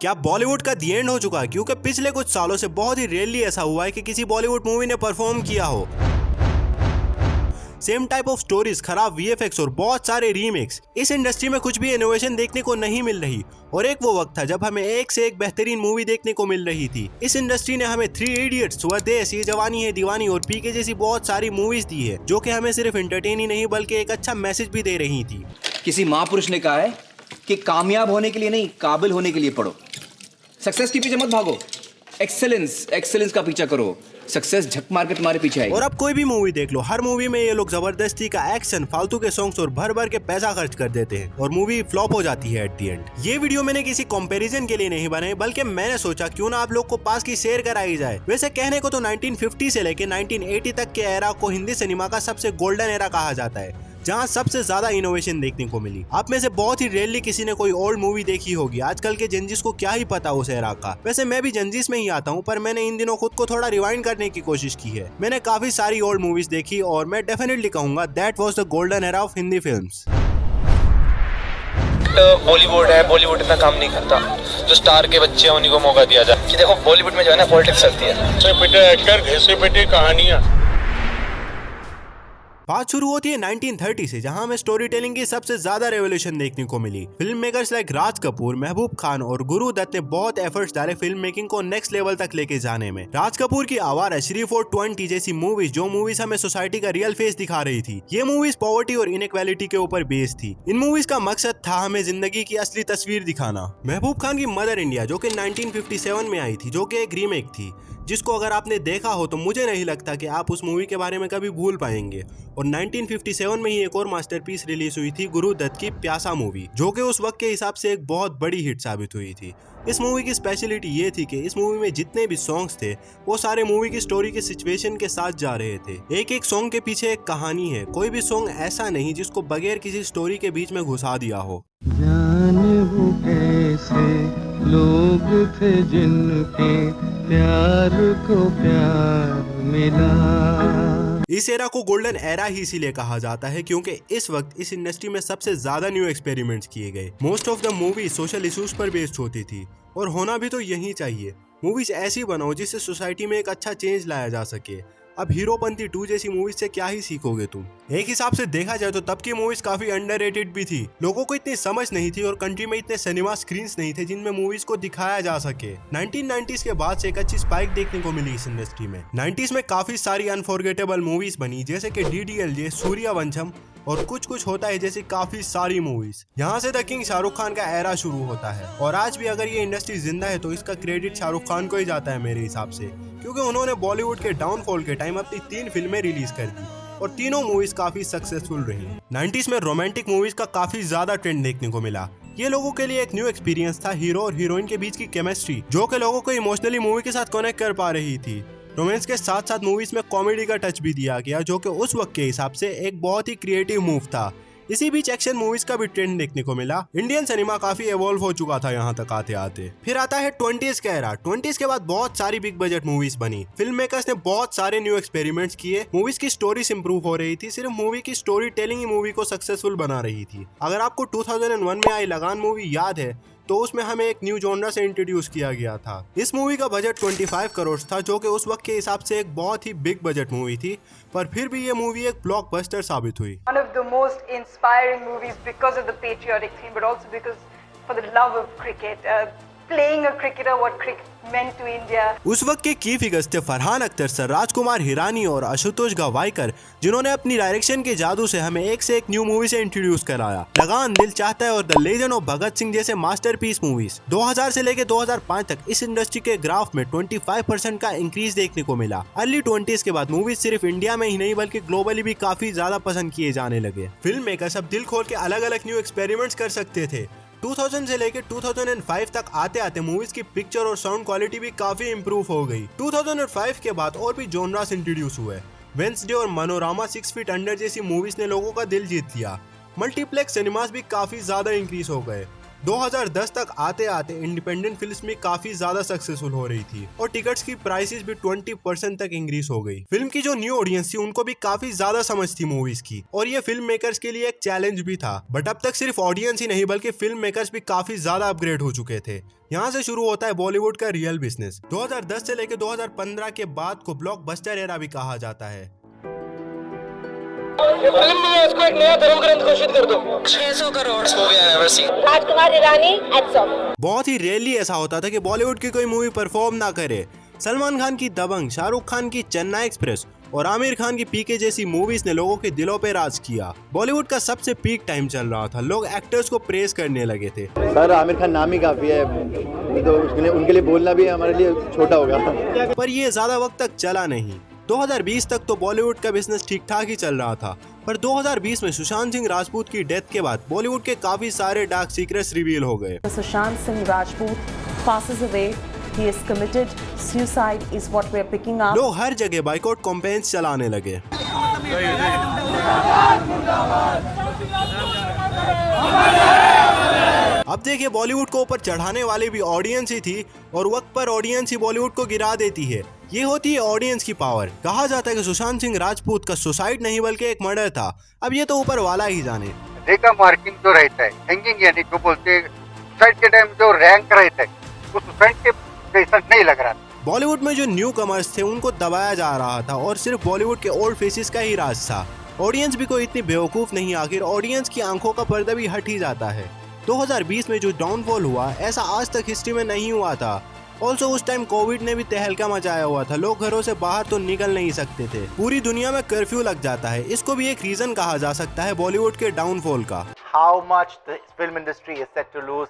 क्या बॉलीवुड का दी एंड हो चुका है? क्योंकि पिछले कुछ सालों से बहुत ही रेयरली ऐसा हुआ है कि किसी बॉलीवुड मूवी ने परफॉर्म किया हो। सेम टाइप ऑफ स्टोरीज, खराब वीएफएक्स और बहुत सारे रीमेक्स। इस इंडस्ट्री में कुछ भी इनोवेशन देखने को नहीं मिल रही। और एक वो वक्त था जब हमें एक से एक बेहतरीन मूवी देखने को मिल रही थी। इस इंडस्ट्री ने हमें 3 इडियट्स, स्वदेश, ये जवानी है दीवानी और पीके जैसी बहुत सारी मूवीज दी है, जो कि हमें सिर्फ एंटरटेन ही नहीं बल्कि एक अच्छा मैसेज भी दे रही थी। किसी महापुरुष ने कहा है कि कामयाब होने के लिए नहीं, काबिल होने के लिए पढ़ो। सक्सेस के पीछे मत भागो, एक्सेलेंस का पीछा करो। सक्सेस झक मार के तुम्हारे पीछे आएगी। और अब कोई भी मूवी देख लो, हर मूवी में ये लोग जबरदस्ती का एक्शन, फालतू के सॉन्ग्स और भर भर के पैसा खर्च कर देते हैं और मूवी फ्लॉप हो जाती है एट द एंड। ये वीडियो मैंने किसी कंपैरिजन के लिए नहीं बनाई, बल्कि मैंने सोचा क्यों ना आप लोग को पास की शेयर कराई जाए। वैसे कहने को तो 1950 से लेके 1980 तक के एरा को हिंदी सिनेमा का सबसे गोल्डन एरा कहा जाता है, जहाँ सबसे ज्यादा इनोवेशन देखने को मिली। आप में से बहुत ही रेयरली किसी ने कोई ओल्ड मूवी देखी होगी। आजकल के जेंजिस को क्या ही पता उस एरा का। वैसे मैं भी जेंजिस में ही आता हूँ, पर मैंने इन दिनों खुद को थोड़ा रिवाइंड करने की कोशिश की है। मैंने काफी सारी ओल्ड मूवीज देखी और मैं डेफिनेटली कहूंगा that was the golden era of Hindi films. Bollywood है, बॉलीवुड इतना काम नहीं करता। जो स्टार के बच्चे हैं उन्हीं को मौका दिया जाए। कि देखो बॉलीवुड में जो है ना पॉलिटिक्स चलती है। से पिटे एक्टर, घिसे पिटे कहानियां। बात शुरू होती है 1930 से, जहां हमें स्टोरी टेलिंग की सबसे ज्यादा रेवोल्यूशन देखने को मिली। Film makers like Raj Kapoor, Mehboob Khan और गुरु दत्त ने बहुत एफर्ट्स डाले फिल्म मेकिंग को नेक्स्ट लेवल तक लेके जाने में। राज कपूर की आवारा, श्री 420 जैसी मूवीज, जो मूवीज हमें सोसाइटी का रियल फेस दिखा रही थी। ये मूवीज पॉवर्टी और इनइक्वालिटी के ऊपर बेस्ड थी। इन मूवीज का मकसद था हमें जिंदगी की असली तस्वीर दिखाना। महबूब खान की मदर इंडिया, जो कि 1957 में आई थी, जो कि एक रीमेक थी, जिसको अगर आपने देखा हो तो मुझे नहीं लगता कि आप उस मूवी के बारे में कभी भूल पाएंगे। और 1957 में ही एक और मास्टरपीस रिलीज हुई थी, गुरु दत्त की प्यासा मूवी, जो कि उस वक्त के हिसाब से एक बहुत बड़ी हिट साबित हुई थी। इस मूवी की स्पेशलिटी ये थी कि इस मूवी में जितने भी सॉन्ग्स थे वो सारे मूवी की स्टोरी के सिचुएशन के साथ जा रहे थे। एक एक सॉन्ग के पीछे एक कहानी है। कोई भी सॉन्ग ऐसा नहीं जिसको बगैर किसी स्टोरी के बीच में घुसा दिया हो। जाने वो कैसे लोग थे जिनके प्यार को प्यार मिला। इस एरा को गोल्डन एरा ही इसीलिए कहा जाता है क्योंकि इस वक्त इस इंडस्ट्री में सबसे ज्यादा न्यू एक्सपेरिमेंट्स किए गए। Most of the movie social issues पर बेस्ड होती थी, और होना भी तो यही चाहिए। मूवीज ऐसी बनाओ जिससे सोसाइटी में एक अच्छा चेंज लाया जा सके। अब हीरोपंती 2 जैसी मूवीज से क्या ही सीखोगे तुम। एक हिसाब से देखा जाए तो तब की मूवीज काफी अंडररेटेड भी थी। लोगों को इतनी समझ नहीं थी और कंट्री में इतने सिनेमा स्क्रीन्स नहीं थे जिनमें मूवीज को दिखाया जा सके। 1990s के बाद से एक अच्छी स्पाइक देखने को मिली इस इंडस्ट्री में। 90s में काफी सारी अनफॉरगेटेबल मूवीज बनी, जैसे कि डीडीएलजे, सूर्यवंशम और कुछ होता है जैसी काफी सारी मूवीज। यहाँ से द किंग शाहरुख खान का एरा शुरू होता है। और आज भी अगर ये इंडस्ट्री जिंदा है तो इसका क्रेडिट शाहरुख खान को ही जाता है मेरे हिसाब से, क्योंकि उन्होंने बॉलीवुड के डाउनफॉल के टाइम अपनी 3 फिल्में रिलीज कर दी और तीनों मूवीज काफी सक्सेसफुल रही। 90s में रोमांटिक मूवीज का काफी ज्यादा ट्रेंड देखने को मिला। ये लोगों के लिए एक न्यू एक्सपीरियंस था। हीरो और हीरोइन के बीच की केमिस्ट्री, जो कि लोगों को इमोशनली मूवी के साथ कनेक्ट कर पा रही थी। रोमांस के साथ साथ मूवीज में कॉमेडी का टच भी दिया गया, जो कि उस वक्त के हिसाब से एक बहुत ही क्रिएटिव मूव था। इसी बीच एक्शन मूवीज का भी ट्रेंड देखने को मिला। इंडियन सिनेमा काफी एवॉल्व हो चुका था यहाँ तक आते आते। फिर आता है 20s का एरा। 20s के बाद बहुत सारी बिग बजट मूवीज बनी। फिल्म मेकर्स ने बहुत सारे न्यू एक्सपेरिमेंट्स किए। मूवीज की स्टोरीज इंप्रूव हो रही थी। सिर्फ मूवी की स्टोरी टेलिंग ही मूवी को सक्सेसफुल बना रही थी। अगर आपको 2001 में आई लगान मूवी याद है तो उसमें हमें एक न्यू जॉनरा से इंट्रोड्यूस किया गया था। इस मूवी का बजट 25 करोड़ था, जो कि उस वक्त के हिसाब से एक बहुत ही बिग बजट मूवी थी, पर फिर भी ये मूवी एक ब्लॉकबस्टर साबित हुई। One of the most inspiring movies because of the patriotic theme, but also because for the love of cricket, playing a cricketer, what cricket meant to India. उस वक्त के की फिगर्स थे फरहान अख्तर सर, राजकुमार हिरानी और आशुतोष गवाईकर, जिन्होंने अपनी डायरेक्शन के जादू से हमें एक से एक न्यू मूवी से इंट्रोड्यूस कराया। लगान, दिल चाहता है और the legend of Bhagat Singh जैसे मास्टरपीस मूवीज। 2000 से लेकर 2005 तक इस इंडस्ट्री के ग्राफ में 25% का इंक्रीज देखने को मिला। अर्ली 20s के बाद मूवीज सिर्फ इंडिया में ही नहीं बल्कि ग्लोबली भी काफी ज्यादा पसंद किए जाने लगे। फिल्म मेकर्स अब दिल खोल के अलग अलग न्यू एक्सपेरिमेंट्स कर सकते थे। 2000 से लेकर 2005 तक आते आते मूवीज की पिक्चर और साउंड क्वालिटी भी काफी इंप्रूव हो गई। 2005 के बाद और भी जॉनरास इंट्रोड्यूस हुए। वेंसडे और मनोरामा, 6 फीट अंडर जैसी मूवीज ने लोगों का दिल जीत लिया। मल्टीप्लेक्स सिनेमास भी काफी ज्यादा इंक्रीज हो गए। 2010 तक आते आते इंडिपेंडेंट फिल्म भी काफी ज्यादा सक्सेसफुल हो रही थी और टिकट्स की प्राइसेस भी 20% तक इंक्रीज हो गई। फिल्म की जो न्यू ऑडियंस थी उनको भी काफी ज्यादा समझ थी मूवीज की और ये फिल्म मेकर्स के लिए एक चैलेंज भी था। बट अब तक सिर्फ ऑडियंस ही नहीं बल्कि फिल्म मेकर्स भी काफी ज्यादा अपग्रेड हो चुके थे। यहाँ से शुरू होता है बॉलीवुड का रियल बिजनेस। 2010 से लेकर 2015 के बाद को ब्लॉकबस्टर एरा भी कहा जाता है। फिल्म में इसको एक नया धर्म ग्रंथ घोषित कर दो। 600 crore movie I never seen. Rajkumar Irani hats off. बहुत ही रेयरली ऐसा होता था कि बॉलीवुड की कोई मूवी परफॉर्म ना करे। सलमान खान की दबंग, शाहरुख खान की चेन्नई एक्सप्रेस और आमिर खान की पीके जैसी मूवीज ने लोगों के दिलों पे राज किया। बॉलीवुड का सबसे पीक टाइम चल रहा था, लोग एक्टर्स को प्रेज करने लगे थे। सर आमिर खान नाम ही काफी है, तो उनके लिए बोलना भी हमारे लिए छोटा होगा। पर ये ज्यादा वक्त तक चला नहीं। 2020 तक तो बॉलीवुड का बिजनेस ठीक ठाक ही चल रहा था, पर 2020 में सुशांत सिंह राजपूत की डेथ के बाद बॉलीवुड के काफी सारे डार्क सीक्रेट्स रिवील हो गए। Sushant Singh Rajput passes away. He is committed suicide is what we are picking up. लोग हर जगह बाइकआउट कैंपेन्स चलाने लगे। अब देखिए बॉलीवुड को ऊपर चढ़ाने वाली भी ऑडियंस ही थी और वक्त पर ऑडियंस ही बॉलीवुड को गिरा देती है। ये होती है ऑडियंस की पावर। कहा जाता है कि सुशांत सिंह राजपूत का सुसाइड नहीं बल्कि एक मर्डर था। अब ये तो ऊपर वाला ही जाने। रेखा मार्किंग जो रहता है, हैंगिंग यानी जो बोलते हैं सुसाइड के टाइम जो रैंक रहता है वो सुसाइड के जैसा नहीं लग रहा था। बॉलीवुड में जो न्यू कमर्स थे उनको दबाया जा रहा था और सिर्फ बॉलीवुड के ओल्ड फेसेस का ही राज था। ऑडियंस भी कोई इतनी बेवकूफ नहीं, आखिर ऑडियंस की आंखों का पर्दा भी हट ही जाता है। 2020 में जो डाउनफॉल हुआ ऐसा आज तक हिस्ट्री में नहीं हुआ था। ऑल्सो उस टाइम कोविड ने भी तहलका मचाया हुआ था, लोग घरों से बाहर तो निकल नहीं सकते थे, पूरी दुनिया में कर्फ्यू लग जाता है। इसको भी एक रीजन कहा जा सकता है बॉलीवुड के डाउनफॉल का। How much the film industry is set to lose?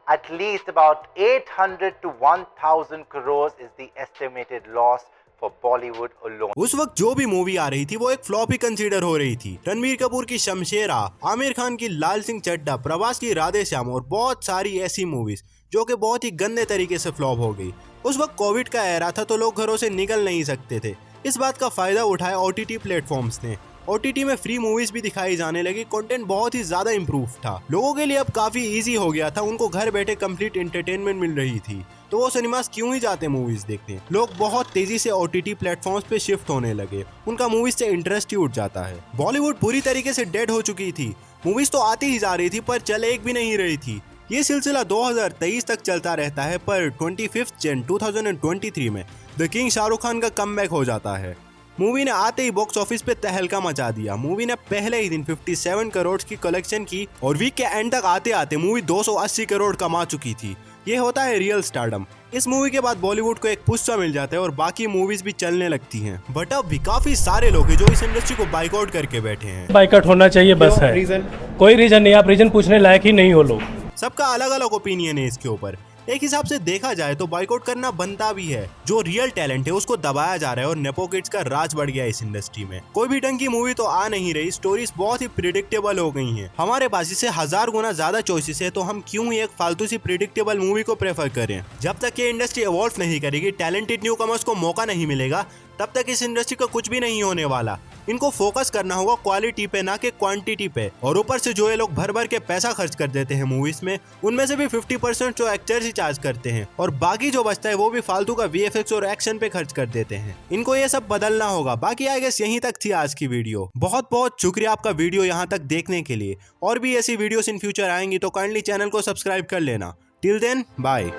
At least about 800 to 1000 crores is the estimated loss for Bollywood alone. उस वक्त जो भी मूवी आ रही थी वो एक फ्लॉप ही कंसीडर हो रही थी। रणबीर कपूर की शमशेरा, आमिर खान की लाल सिंह चड्ढा, प्रभास की राधे श्याम और बहुत सारी ऐसी मूवीज जो कि बहुत ही गंदे तरीके से फ्लॉप हो गई। उस वक्त कोविड का एरा था तो लोग घरों से निकल नहीं सकते थे। इस बात का फायदा उठाया OTT प्लेटफॉर्म्स ने। OTT में फ्री मूवीज भी दिखाई जाने लगी, कंटेंट बहुत ही ज्यादा इम्प्रूव था। लोगों के लिए अब काफी इजी हो गया था, उनको घर बैठे कंप्लीट एंटरटेनमेंट मिल रही थी, तो वो सिनेमास क्यों ही जाते मूवीज देखने। लोग बहुत तेजी से OTT प्लेटफॉर्म्स पे शिफ्ट होने लगे, उनका मूवीज से इंटरेस्ट ही उठ जाता है। बॉलीवुड पूरी तरीके से डेड हो चुकी थी, मूवीज तो आती ही जा रही थी पर चल एक भी नहीं रही थी। ये सिलसिला 2023 तक चलता रहता है, पर 25 जन 2023 में द किंग शाहरुख खान का कमबैक हो जाता है। मूवी ने आते ही बॉक्स ऑफिस पे तहलका मचा दिया। मूवी ने पहले ही दिन 57 करोड़ की कलेक्शन की और वीक के एंड तक आते आते मूवी 280 करोड़ कमा चुकी थी। ये होता है रियल स्टारडम। इस मूवी के बाद बॉलीवुड को एक पुश सा मिल जाता है और बाकी मूवीज भी चलने लगती हैं। बट अब भी काफी सारे लोग हैं जो इस इंडस्ट्री को बाइकआउट करके बैठे हैं। बाइकआउट होना चाहिए बस है, कोई रीजन नहीं, आप रीजन पूछने लायक ही नहीं हो लोग। सबका अलग अलग ओपिनियन है इसके ऊपर। एक हिसाब से देखा जाए तो बाइकआउट करना बनता भी है। जो रियल टैलेंट है उसको दबाया जा रहा है और नेपो किड्स का राज बढ़ गया इस इंडस्ट्री में। कोई भी ढंग की मूवी तो आ नहीं रही, स्टोरीज बहुत ही प्रिडिक्टेबल हो गई हैं। हमारे पास इससे 1000 गुना ज्यादा चॉइसेस है, तो हम क्यों ही एक फालतू सी प्रिडिक्टेबल मूवी को प्रेफर करें। जब तक ये इंडस्ट्री इवॉल्व नहीं करेगी, टैलेंटेड न्यू कमर्स को मौका नहीं मिलेगा, तब तक इस इंडस्ट्री का कुछ भी नहीं होने वाला। इनको फोकस करना होगा क्वालिटी पे, ना कि क्वांटिटी पे। और ऊपर से जो ये लोग भर भर के पैसा खर्च कर देते हैं मूवीज में, उनमें से भी 50% जो एक्टर्स ही चार्ज करते हैं और बाकी जो बचता है वो भी फालतू का VFX और एक्शन पे खर्च कर देते हैं। इनको ये सब बदलना होगा। बाकी आई गेस यहीं तक थी आज की वीडियो। बहुत बहुत शुक्रिया आपका वीडियो यहाँ तक देखने के लिए। और भी ऐसी वीडियोस इन फ्यूचर आएंगी तो काइंडली चैनल को सब्सक्राइब कर लेना। Till then bye.